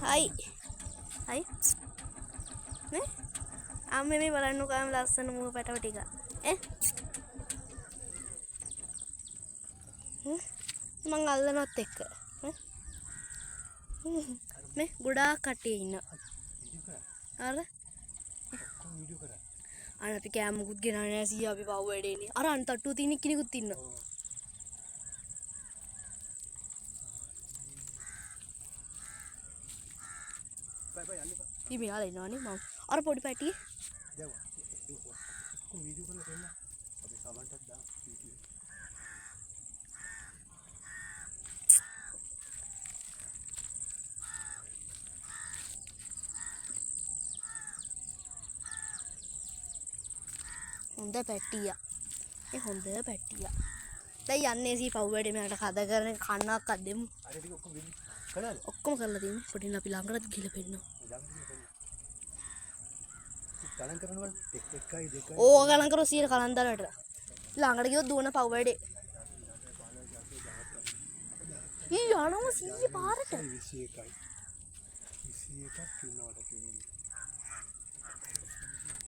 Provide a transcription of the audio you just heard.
Hai. Hai. නේ අම්මේ මේ බලන්නකෝ අම්ම ලස්සන මුව පැටව ටික මං අල්ලනවත් එක්ක මේ ගොඩාක් කට්ටිය ඉන්නවා අර අර අපි කෑම මුකුත් ගෙනාවේ නැහැ සීයා අපි පව් වැඩේනේ අර අන් තට්ටුව තියෙන කෙනෙකුත් ඉන්නවා ඉමි ආලා ඉන්නවනේ මම අර පොඩි පැටියේ දැන් ඔක්කොම වීඩියෝ කරලා දෙන්න අපි සමන්ටත් දාමු වීඩියෝ හොඳ පැටියා ඒ හොඳ පැටියා දැන් යන්නේ සී පව් වැඩේ මට කතා කරන කන්නක් අද්දෙමු අර ටික ඔක්කොම කළාද ඔක්කොම කරලා තියෙන්නේ පොඩින් අපි ළඟට ගිහලා පෙන්නනවා ගණන් කරනවල 1යි 2යි ඕක ගණන් කරෝ 100 කලන්දරට ළඟට ගියොත් දුවන පව් වැඩේ ඊ යනවා 100 පාරට 21ක් ඉන්නවට කියන්නේ